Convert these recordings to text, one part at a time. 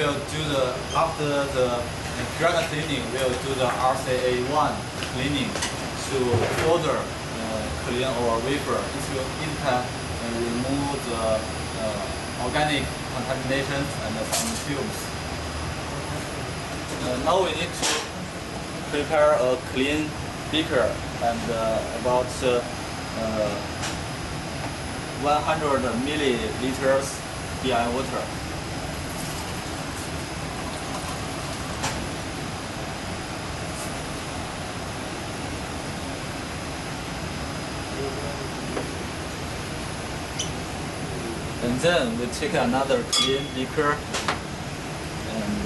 will do after the drug cleaning, we'll do the RCA1 cleaning to further clean our wafer. It can remove the organic contaminations and some fumes. Now we need to prepare a clean beaker and about 100 milliliters DI water. And then we take another clean beaker and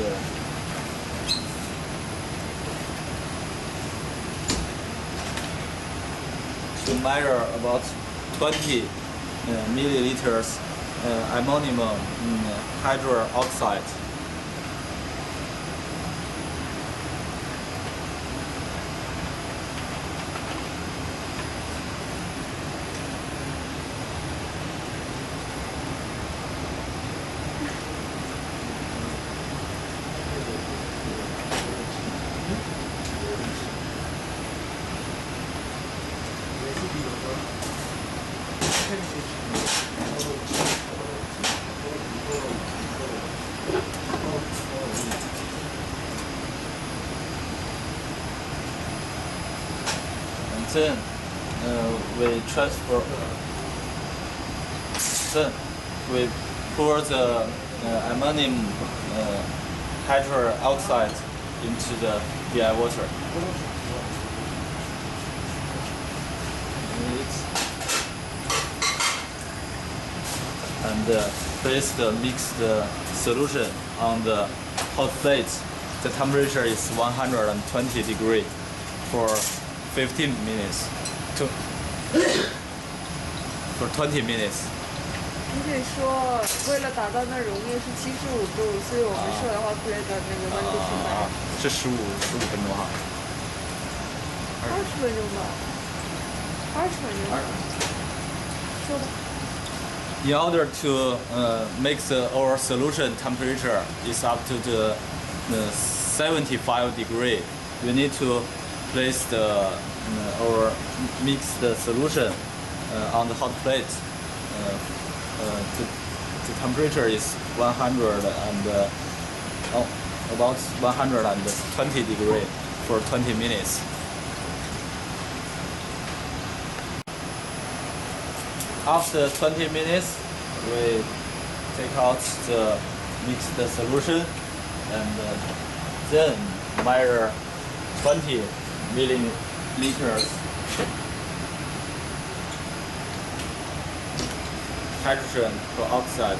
to measure about 20 milliliters ammonium hydroxide. Then we transfer. Then we pour the ammonium hydroxide into the DI water. And place the mixed solution on the hot plate. The temperature is 120 degrees for 15 minutes for 20 minutes. 你可以说，为了达到那溶液是75度，所以我们设的hot plate的那个温度是多少？是15分钟哈。20分钟吧。20分钟。说吧。In order to make our solution temperature is up to the 75 degree, we need to place our mixed solution on the hot plate. The temperature is 100 and about 120 degrees for 20 minutes. After 20 minutes, we take out the mixed solution and then measure 20 milliliters hydrogen peroxide.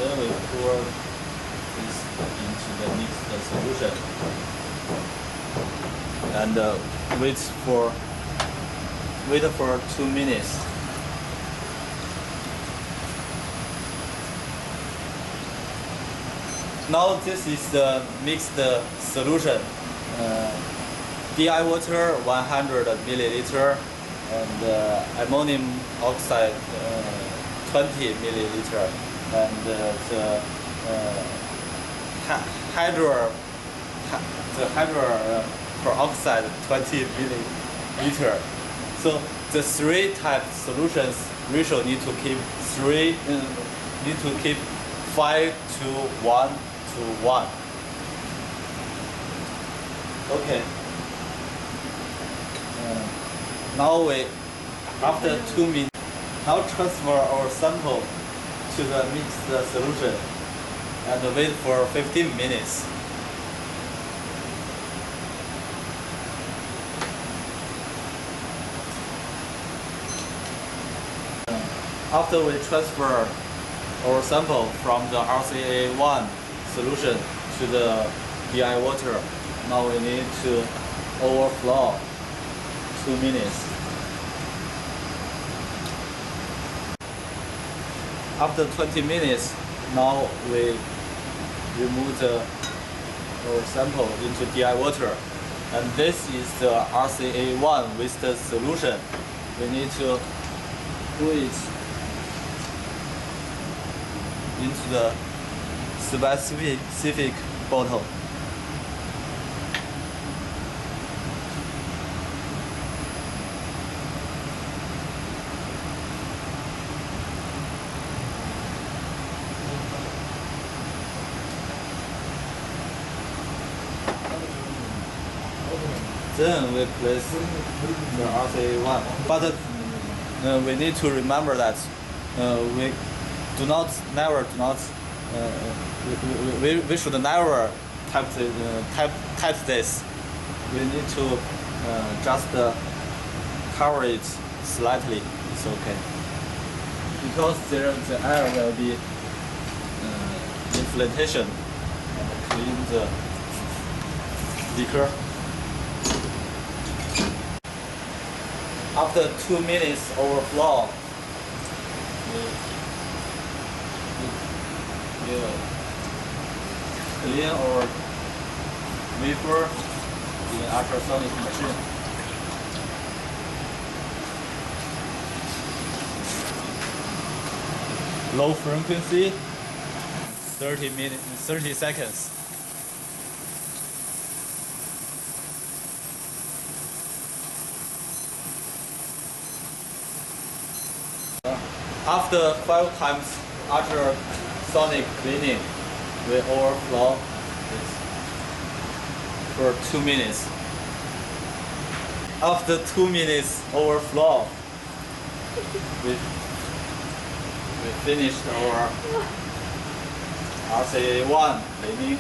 Then we pour this into the mixed solution and wait for 2 minutes. Now this is the mixed solution. DI water 100 milliliter and ammonium oxide 20 milliliter. And the hydro peroxide 20 milliliter. So the three type solutions ratio need to keep 5 to 1 to 1. Okay. Now after 2 minutes, now transfer our sample to the mixed solution and wait for 15 minutes. After we transfer our sample from the RCA1 solution to the DI water, now we need to overflow 2 minutes. After 20 minutes, now we remove the sample into DI water. And this is the RCA1 with the solution. We need to put it into the specific bottle. Then we place the RCA1. But we need to remember that we should never type this. We need to just cover it slightly. It's okay. Because the air will be infiltration and clean the liquor. After 2 minutes overflow, we clean our wafer in ultrasonic machine. Low frequency, 30 seconds. After 5 times ultrasonic cleaning, we overflow it for 2 minutes. After 2 minutes overflow, we finished our RCA1 cleaning.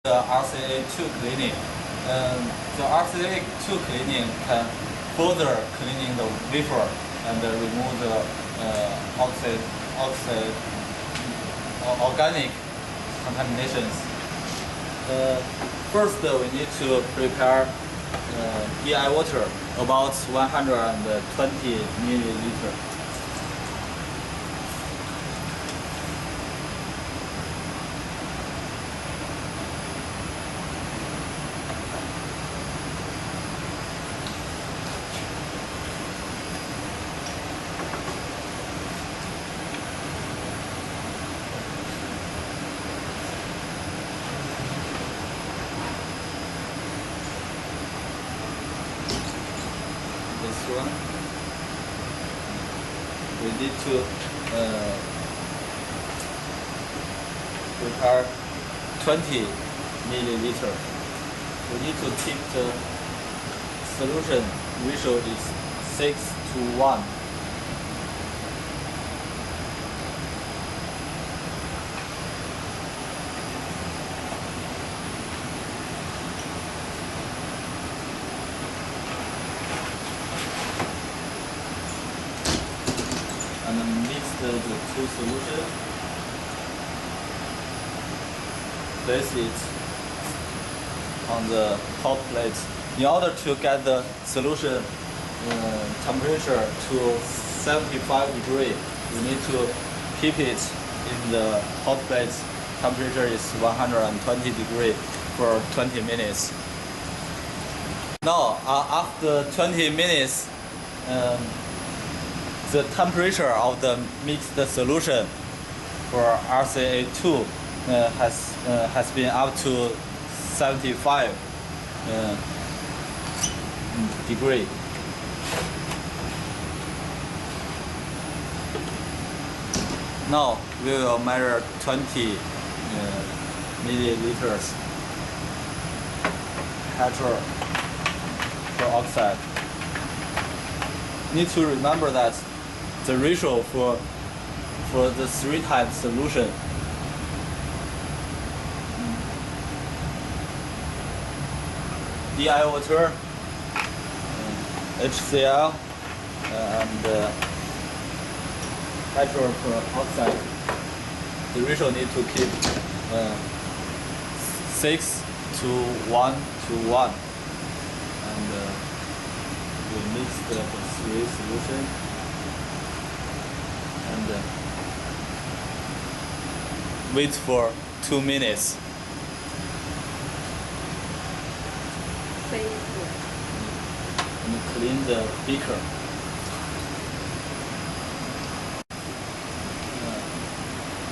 The RCA2 cleaning. The RCA2 cleaning can further cleaning the wafer and remove the organic contaminations. First, we need to prepare DI water about 120 milliliter. One. We need to prepare 20 milliliter. We need to keep the solution ratio is 6:1. And mix the two solutions. Place it on the hot plate. In order to get the solution temperature to 75 degrees, you need to keep it in the hot plate. Temperature is 120 degrees for 20 minutes. Now, after 20 minutes, the temperature of the mixed solution for RCA2 has been up to 75 degrees. Now we will measure 20 milliliters hydroperoxide. Need to remember that the ratio for the 3 times solution DI water, HCl, and hydrogen peroxide. The ratio need to keep 6 to 1 to 1, and we mix the three solution, and wait for 2 minutes. And clean the beaker.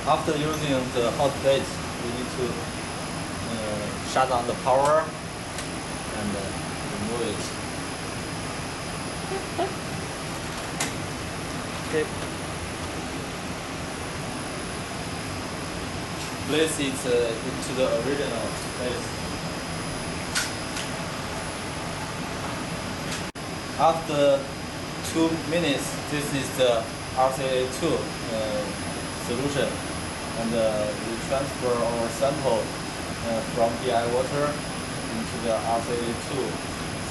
After using the hot plate, we need to shut down the power and remove it. Okay. Place it into the original place. After 2 minutes, this is the RCA2 solution, and we transfer our sample from DI water into the RCA2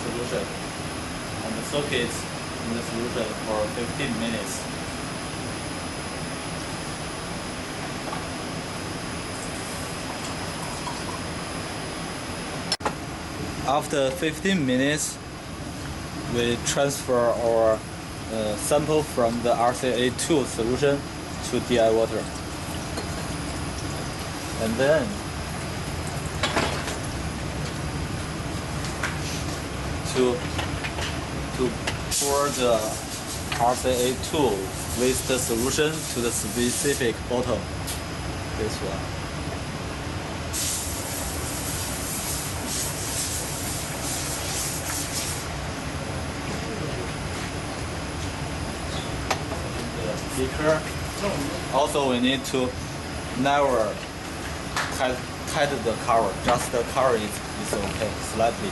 solution, and soak it in the solution for 15 minutes. After 15 minutes, we transfer our sample from the RCA2 solution to DI water. And then to pour the RCA2 with the solution to the specific bottle. This one. Beaker. Also, we need to never tight the cover. Just the cover is okay, slightly.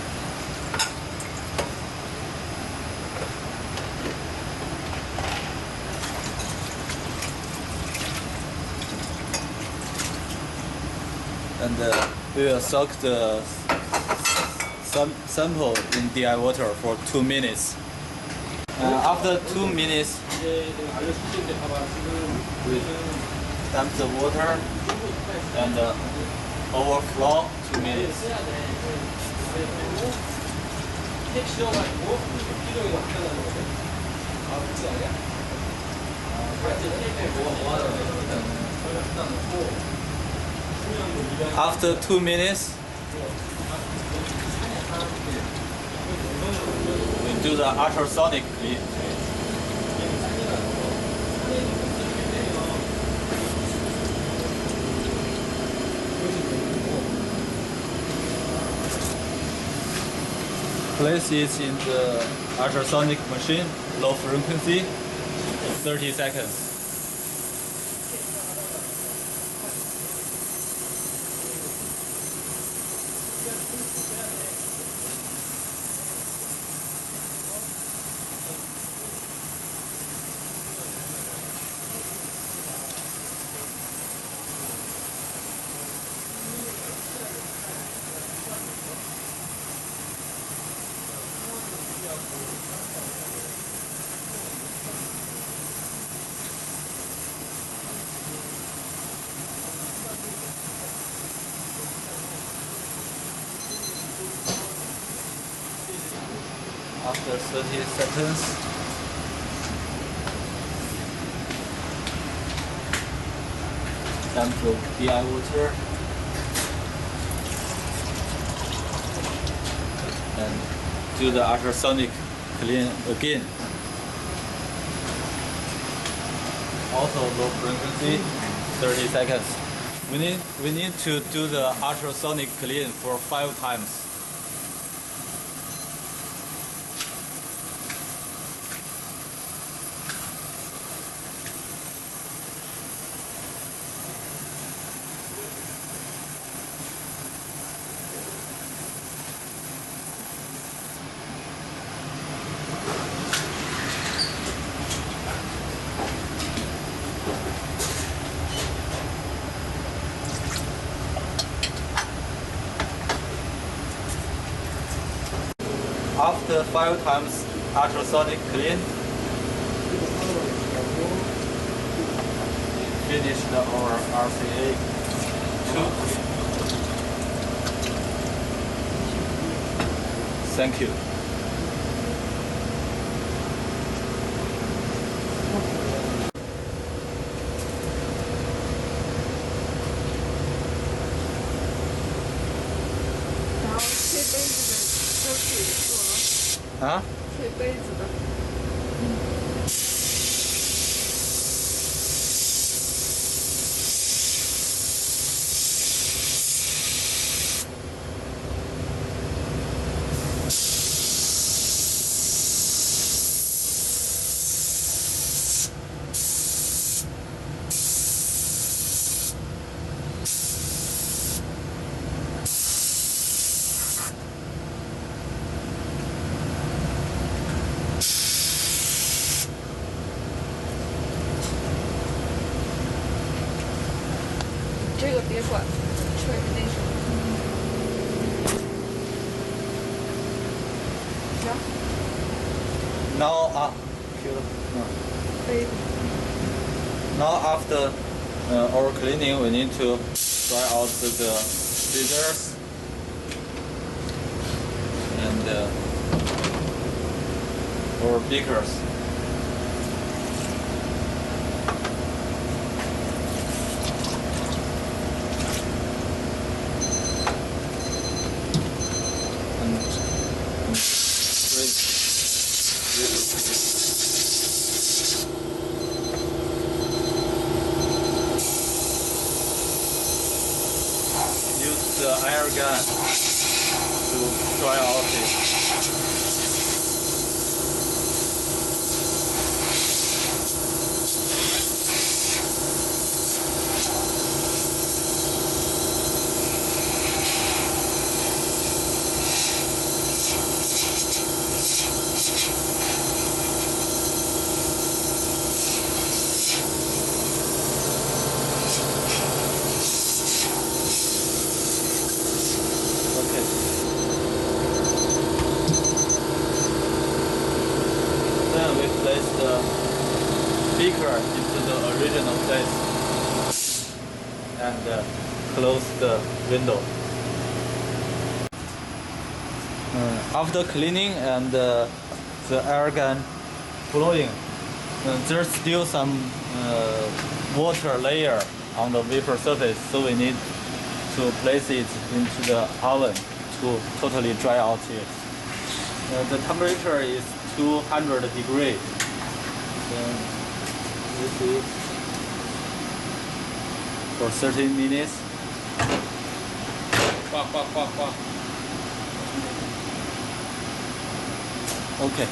And we will soak the sample in DI water for 2 minutes. After 2 minutes, we dump the water and overflow 2 minutes. After 2 minutes, we do the ultrasonic clean. Place it in the ultrasonic machine, low frequency, 30 seconds. After 30 seconds, dump the DI water and do the ultrasonic clean again. Also low frequency, 30 seconds. We need to do the ultrasonic clean for 5 times. after 5 times ultrasonic clean, finished our RCA 2. Thank you.啊？吹杯子的。这个别管，吹那什么。行。Now, now after our cleaning, we need to dry out the scissors and our beakers. Use the air gun to dry out it. Then we place the beaker into the original place and close the window. After cleaning and the air gun blowing, there's still some water layer on the wafer surface, so we need to place it into the oven to totally dry out it. The temperature is 200 degrees. This is for 30 minutes. Okay.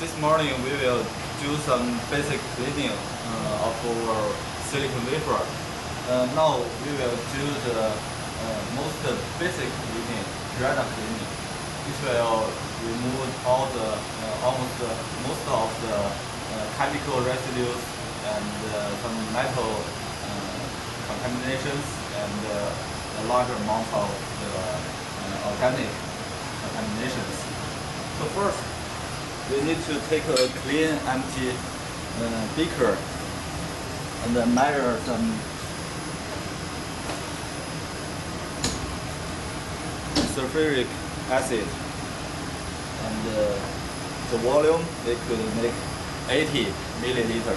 This morning we will do some basic cleaning of our silicon wafer. Now we will do the most basic cleaning, Pirata cleaning. It will remove all the most of the chemical residues and some metal contaminations and a large amount of the organic contaminations. So first, we need to take a clean, empty beaker and then measure some sulfuric acid, and the volume we could make 80 milliliter.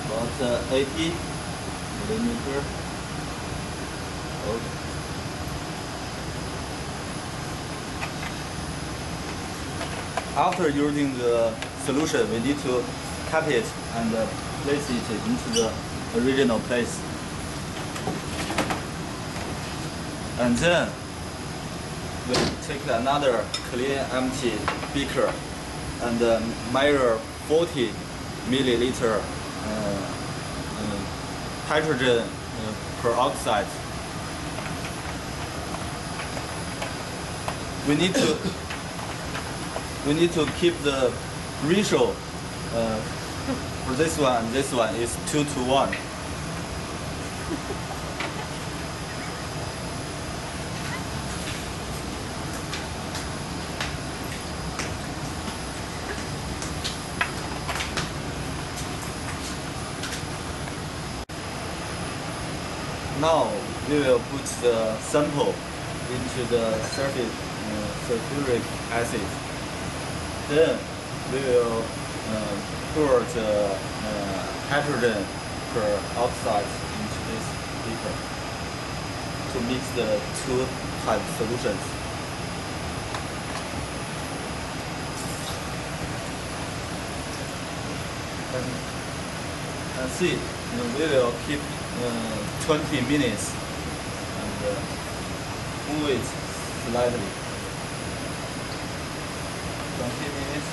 About 80 millimeter. Okay. After using the solution, we need to cap it and place it into the original place. And then we take another clean empty beaker and measure 40 milliliter hydrogen peroxide. We need to keep the ratio for this one and this one is 2:1. Now we will put the sample into the sulfuric acid. Then we will pour the hydrogen peroxide into this beaker to mix the two type solutions. And see, we will keep 20 minutes and move it slightly. 20 minutes.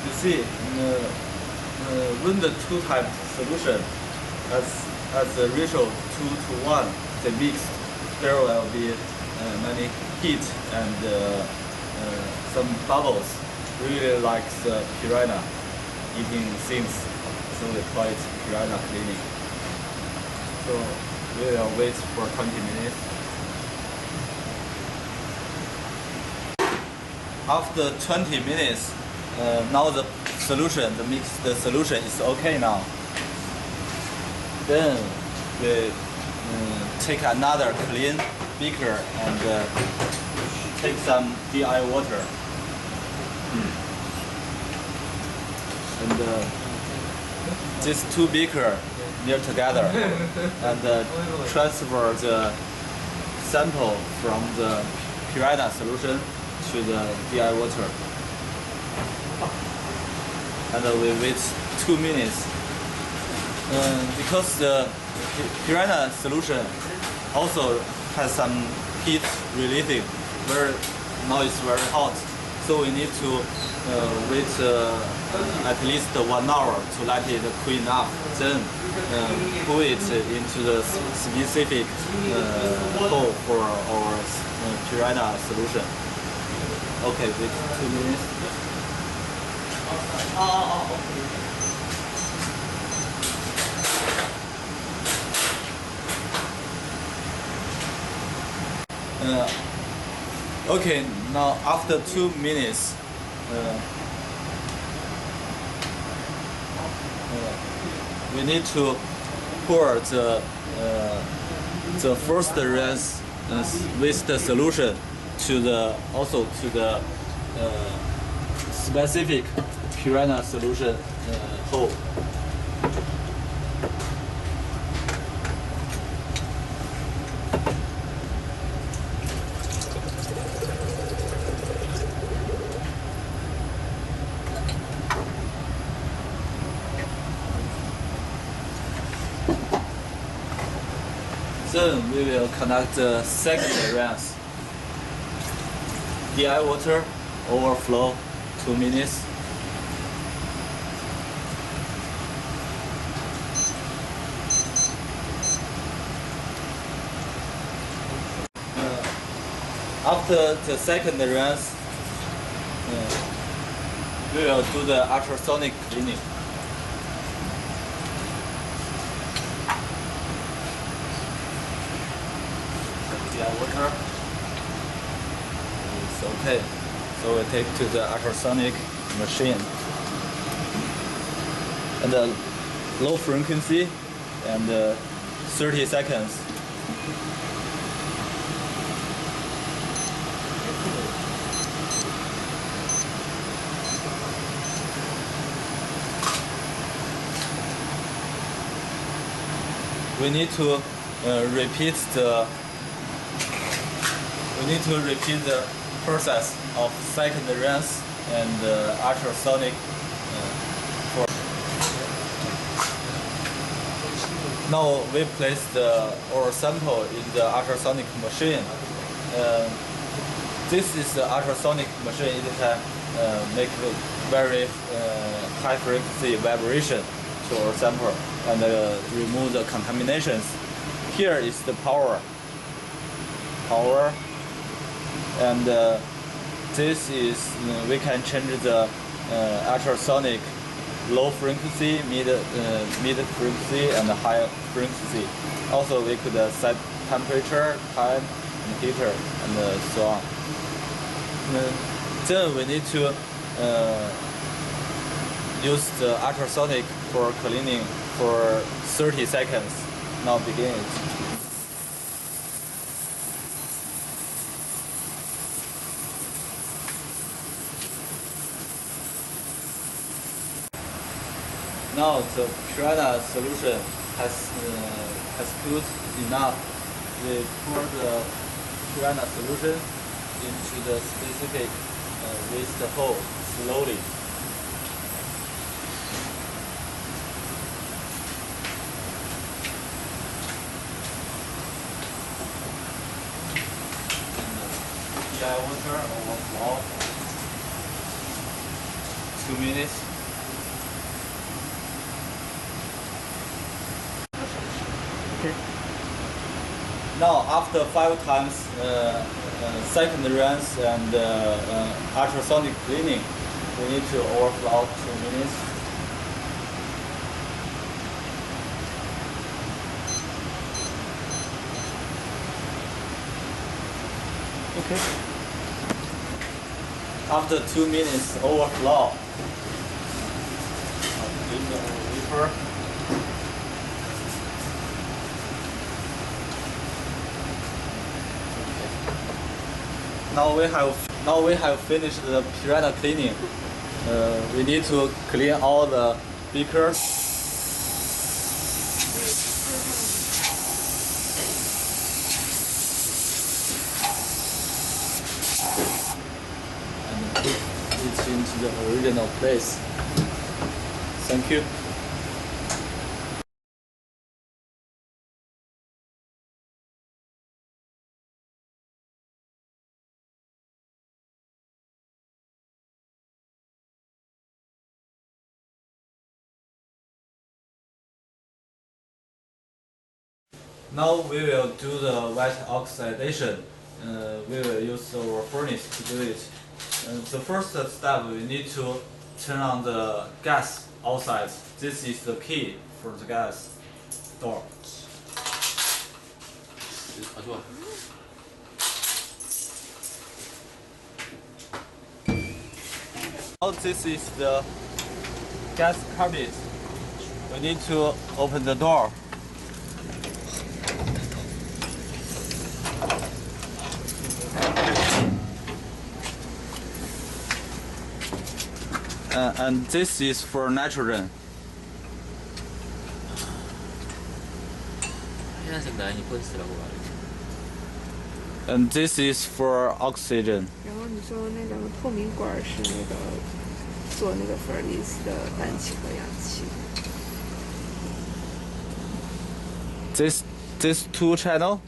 You see, when the two type solution has a ratio 2:1, they mixed, there will be many heat and some bubbles, really like the piranha eating things, so we call it piranha cleaning. So we will wait for 20 minutes. After 20 minutes, now the solution, the solution is okay now. Then we take another clean beaker and take some DI water. And these two beakers near together and transfer the sample from the piranha solution to the DI water. And we wait 2 minutes. Because the piranha solution also has some heat releasing, now it's very hot, so we need to wait at least 1 hour to let it cool enough. Then pour it into the specific hole for our piranha solution. Okay, wait 2 minutes. Okay, now after 2 minutes, we need to pour the first rinse with the solution to the specific piranha solution hole. Then we will connect the second rinse. DI water overflow 2 minutes. After the second rinse, we will do the ultrasonic cleaning. Water. It's okay. So we take to the ultrasonic machine. And low frequency and 30 seconds. We need to repeat the process of second rinse and ultrasonic for Now we place our sample in the ultrasonic machine. This is the ultrasonic machine. It can make very high frequency vibration to our sample and remove the contaminations. Here is the power, and this is we can change the ultrasonic low frequency, mid frequency, and high frequency. Also, we could set temperature, time, and heater, and so on. Then we need to use the ultrasonic for cleaning for 30 seconds. Now begin it. Now the Piranha solution has good enough. We pour the Piranha solution into the specific waste hole slowly. DI water overflow. 2 minutes. Okay. Now, after 5 times second rinse and ultrasonic cleaning, we need to overflow 2 minutes. Okay. After 2 minutes overflow, clean the wafer. Now we have finished the Piranha cleaning. We need to clean all the beakers. And put it into the original place. Thank you. Now we will do the wet oxidation. We will use our furnace to do it. The first step, we need to turn on the gas outside. This is the key for the gas door. Now this is the gas cabinet. We need to open the door. And this is for nitrogen. And this is for oxygen. 然后你说那两个透明管是那个做那个 furnace 的氮气和氧气。This 2 channel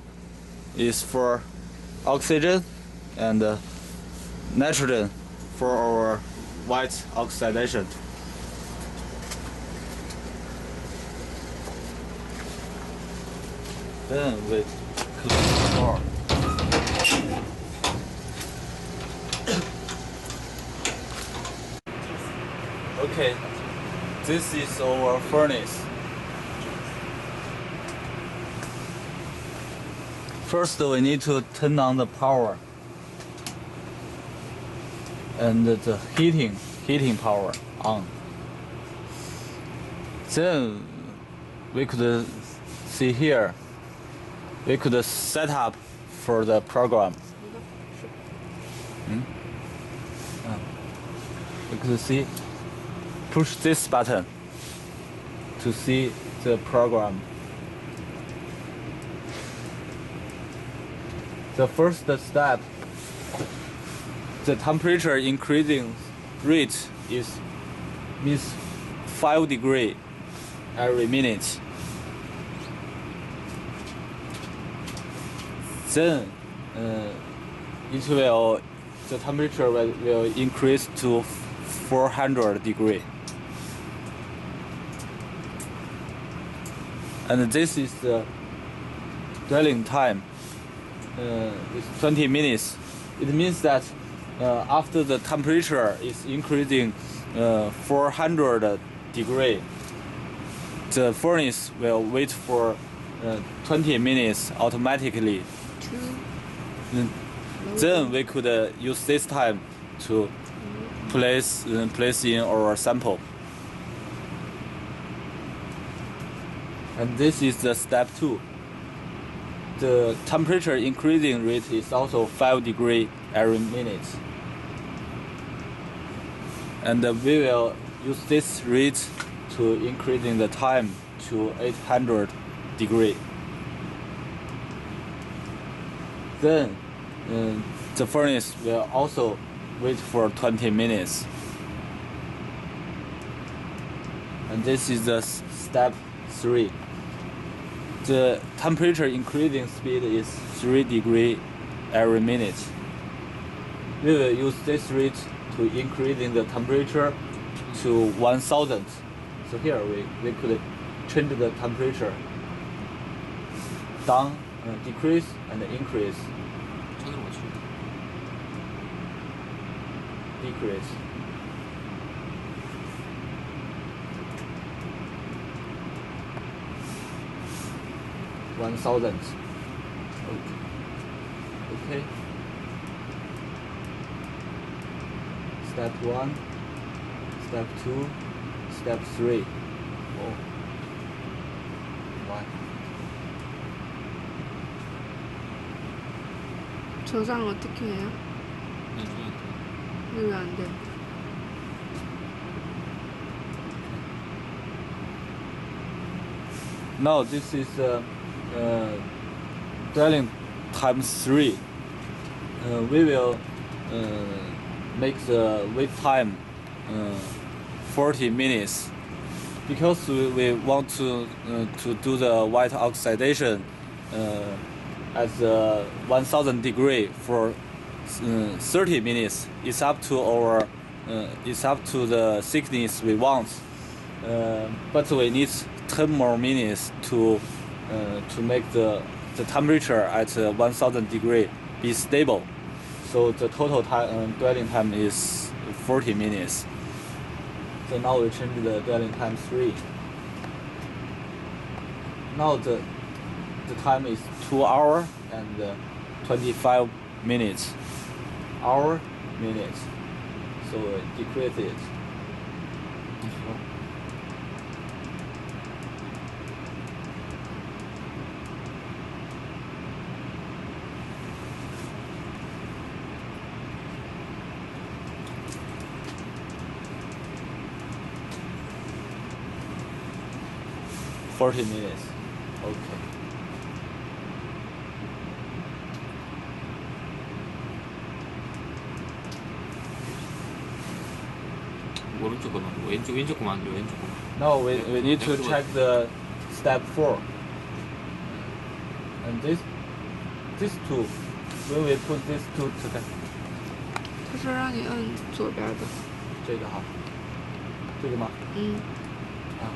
is for oxygen and nitrogen for our white oxidation. Then we close the door. Okay, this is our furnace. First, we need to turn on the power and the heating power on. Then we could see here, we could set up for the program. We could see, push this button to see the program. The first step, the temperature increasing rate means 5 degrees every minute. Then the temperature will increase to 400 degree. And this is the dwelling time. It's 20 minutes. It means that after the temperature is increasing 400 degree, the furnace will wait for 20 minutes automatically. Then we could use this time to place in our sample. And this is the step 2. The temperature increasing rate is also 5 degrees every minute. And we will use this rate to increasing the time to 800 degrees. Then the furnace will also wait for 20 minutes. And this is the step 3. The temperature increasing speed is 3 degrees every minute. We will use this rate to increasing the temperature to 1000. So here we could change the temperature down, decrease and increase. Decrease. $1,000. Okay. Step 1, step 2, step 3. Oh. Why? 저장 어떻게 해요? 왜 안 돼? Now this is dwelling time 3. We will make the wait time 40 minutes because we want to do the white oxidation at 1000 degree for 30 minutes. It's up to the thickness we want, but we need 10 more minutes to make the temperature at 1000 degree be stable. So the total time, dwelling time is 40 minutes. So now we change the dwelling time 3. Now the time is 2 hours and 25 minutes. Hour, minutes. So decrease it. 40 minutes. Okay. 오른쪽 거만 왼쪽 거만 왼쪽 거만. Now we need to check the step 4. And this two, when we put these two together. 他说让你摁左边的。这个哈，这个吗？啊。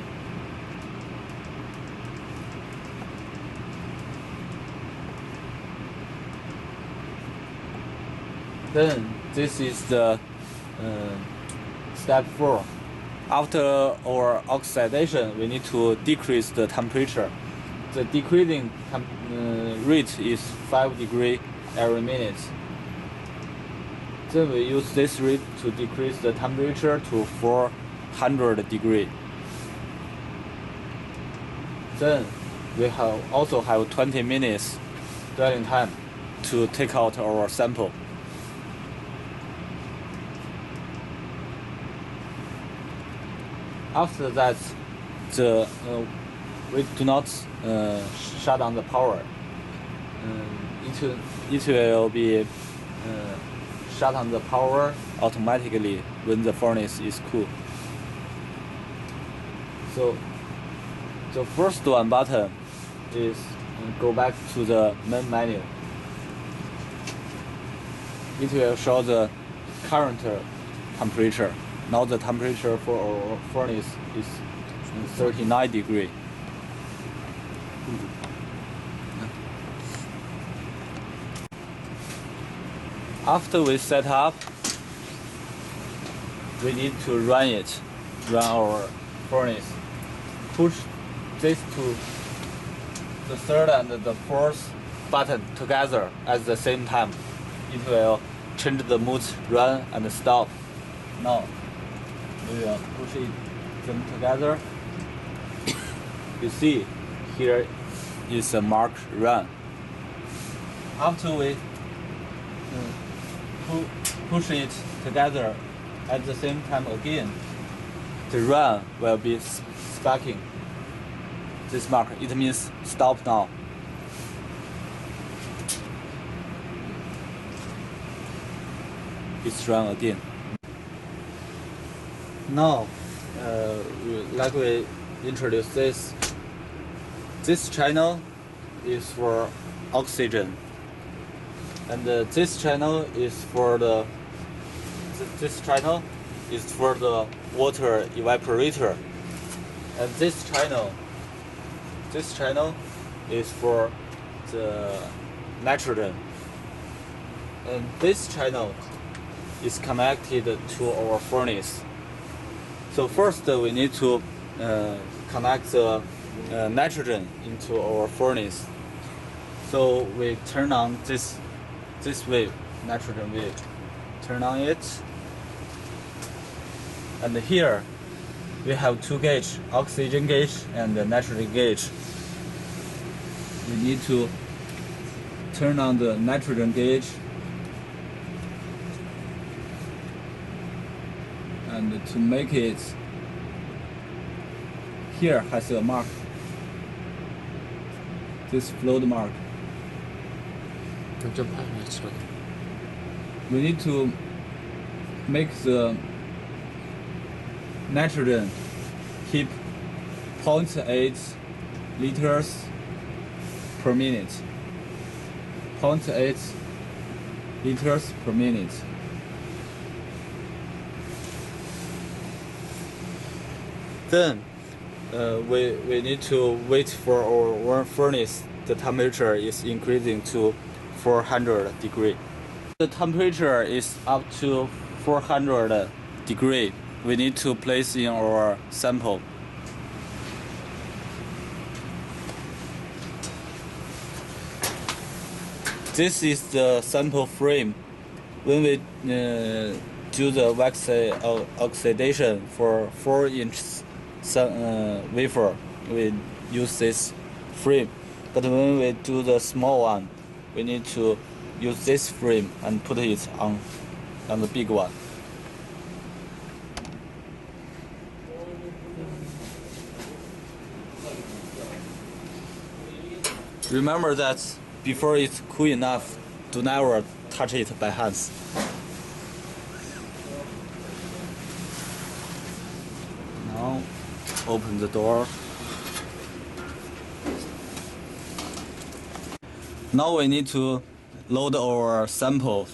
Then this is the step 4. After our oxidation, we need to decrease the temperature. The decreasing rate is 5 degrees every minute. Then we use this rate to decrease the temperature to 400 degrees. Then we also have 20 minutes dwelling time to take out our sample. After that, we do not shut down the power. It will be shut on the power automatically when the furnace is cool. So the first one button is go back to the main menu. it will show the current temperature. Now the temperature for our furnace is 39 degrees. After we set up, we need to run our furnace. Push this to the third and the fourth button together at the same time. It will change the mode, run and stop. Now we will push them together. You see, here is a mark run. After we push it together at the same time again, the run will be sparking this mark. It means stop now. It's run again. Now, like we introduced this channel is for oxygen, and this channel is for the water evaporator, and this channel is for the nitrogen, and this channel is connected to our furnace. So first we need to connect the nitrogen into our furnace. So we turn on this wave, nitrogen wave. Turn on it, and here we have two gauge, oxygen gauge and the nitrogen gauge. We need to turn on the nitrogen gauge and to make it, here has a mark, this float mark. We need to make the nitrogen keep 0.8 liters per minute. 0.8 liters per minute. Then we need to wait for our furnace. The temperature is increasing to 400 degrees. The temperature is up to 400 degrees. We need to place in our sample. This is the sample frame. When we do the wax oxidation for 4-inch wafer, we use this frame. But when we do the small one, we need to use this frame and put it on the big one. Remember that before it's cool enough, do never touch it by hands. Now, open the door. Now we need to load our sample.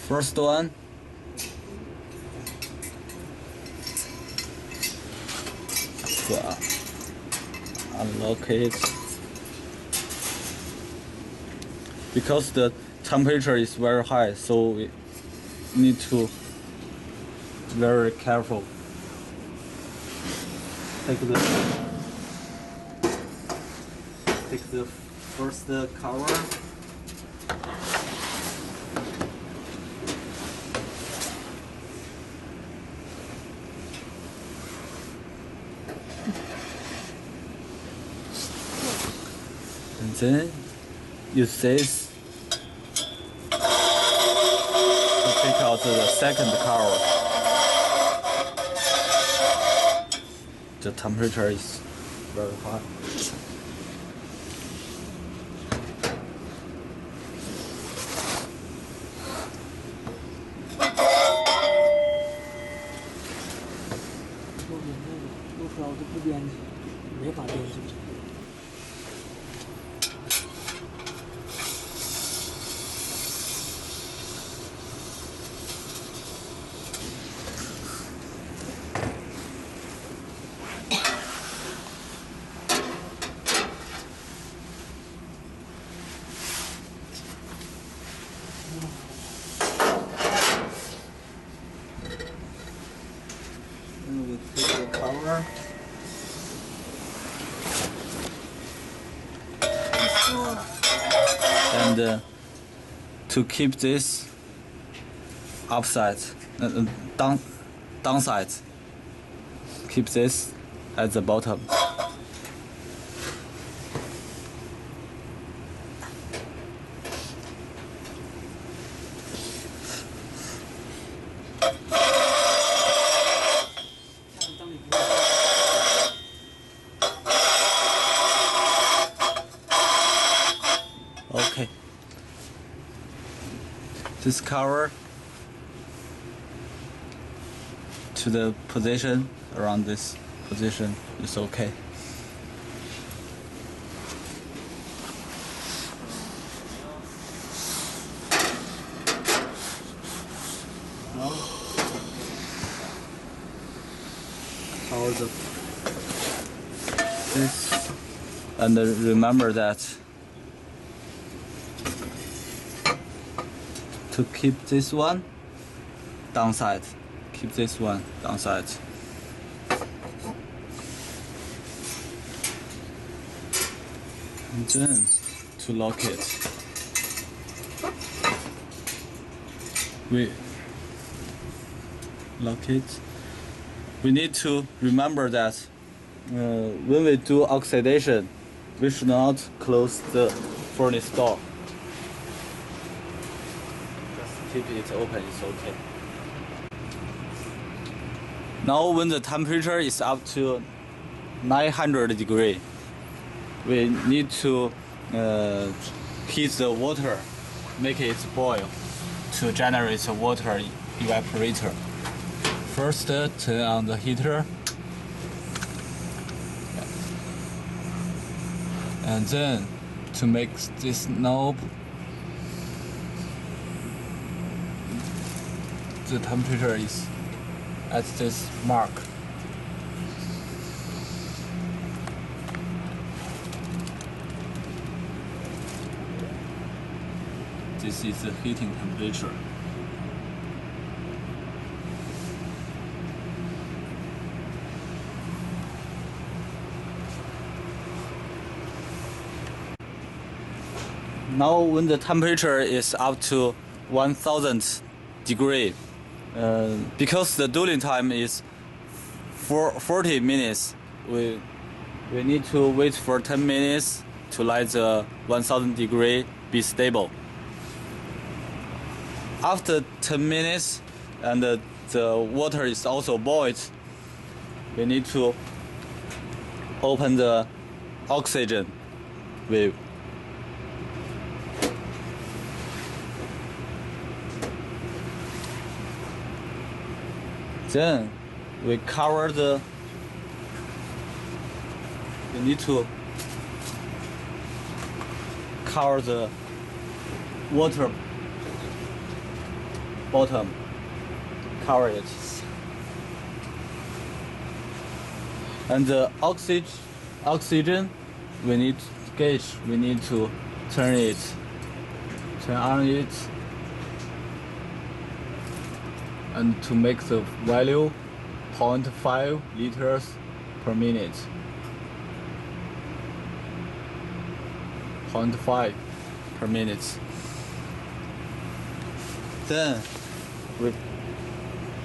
First one. Unlock it. Because the temperature is very high, so we need to be very careful. Take the first cover. And then use this to take out the second cover. The temperature is very high. take the cover. And to keep this upside, downside, keep this at the bottom. Okay. This cover to the position around this position is okay. Now cover this, and remember that to keep this one downside, keep this one downside. And then to lock it, we lock it. We need to remember that when we do oxidation, we should not close the furnace door. Keep it open, it's okay. Now when the temperature is up to 900 degrees, we need to heat the water, make it boil to generate a water evaporator. First, turn on the heater, and then to make this knob, the temperature is at this mark. This is the heating temperature. Now when the temperature is up to 1000 degrees, because the dulling time is 40 minutes, we need to wait for 10 minutes to let the 1000 degree be stable. After 10 minutes and the water is also boiled, we need to open the oxygen valve. Then we cover the, we need to cover the water bottom, cover it. And the oxygen, we need gauge, we need to turn on it, and to make the value 0.5 liters per minute. 0.5 per minute. Then we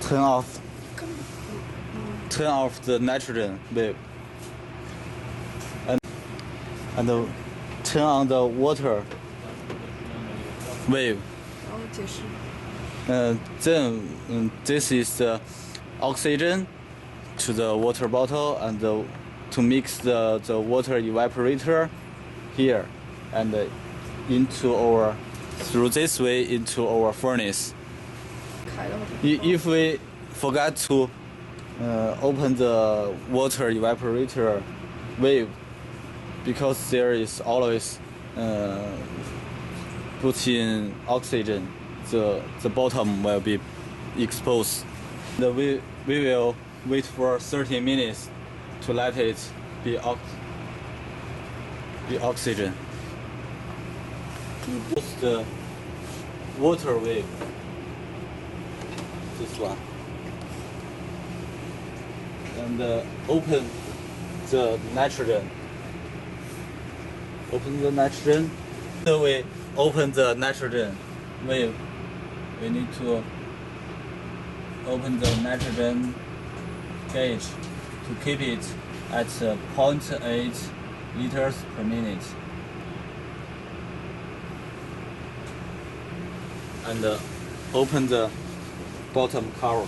turn off the nitrogen valve and turn on the water valve. Then this is the oxygen to the water bottle, and to mix the water evaporator here and through this way into our furnace. If we forget to open the water evaporator valve, because there is always put in oxygen, the bottom will be exposed. We will wait for 30 minutes to let it be oxygen. The water valve, this one. and open the nitrogen. Open the nitrogen. So we open the nitrogen. We need to open the nitrogen gauge to keep it at 0.8 liters per minute. And open the bottom cover.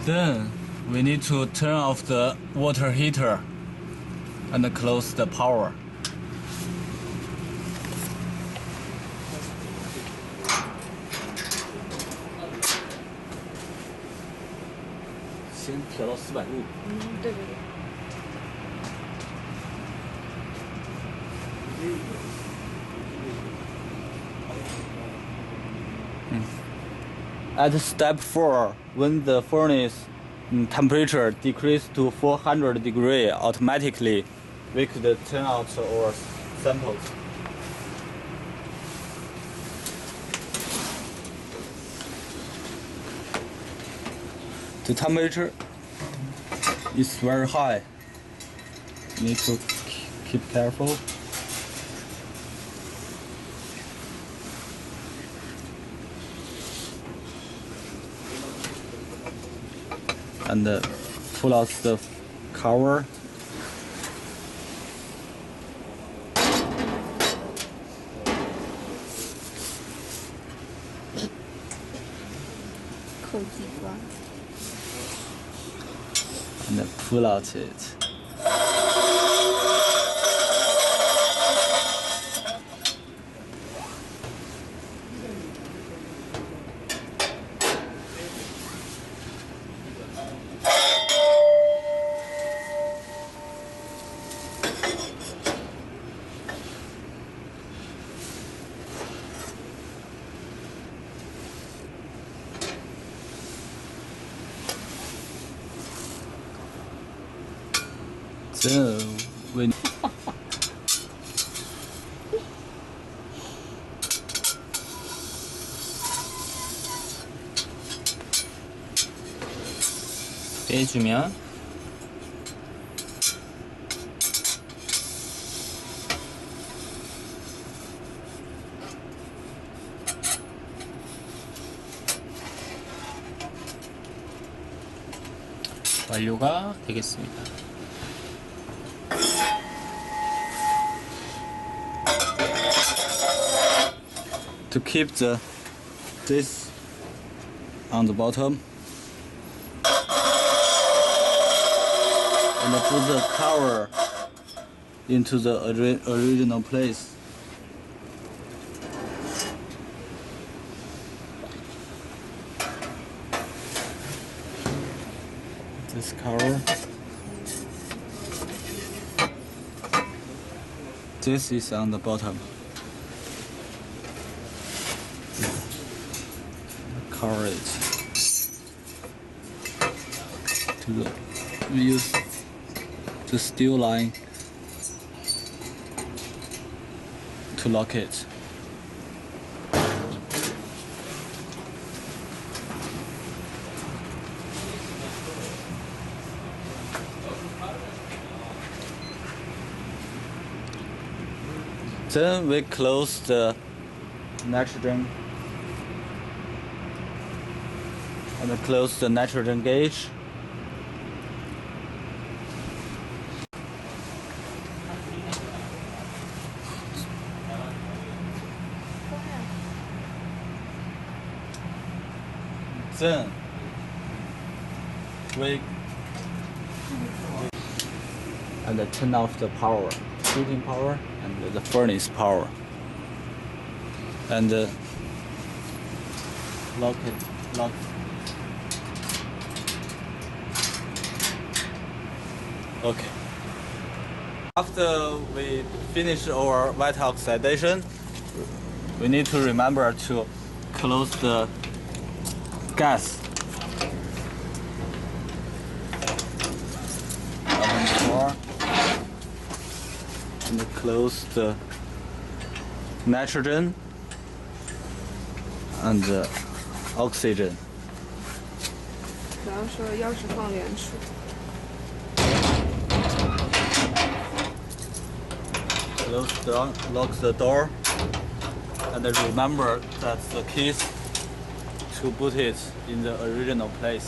Then we need to turn off the water heater and close the power.先调到400度。对对对。At step 4, when the furnace temperature decreases to 400 degrees automatically, we could turn out our samples. The temperature is very high. You need to keep careful. And pull out the cover. And pull out it. So when 빼주면 완료가 되겠습니다. to keep this on the bottom and put the cover into the original place. This cover. This is on the bottom. Cover it. We use the steel line to lock it. Then we close the nitrogen and close the nitrogen gauge. Then we and turn off the power, heating power and the furnace power, and lock it. Lock. Okay. After we finish our white oxidation, we need to remember to close the gas. Open the door and close the nitrogen and oxygen. 然后说钥匙放原处。 Lock the door, and remember that the keys to put it in the original place.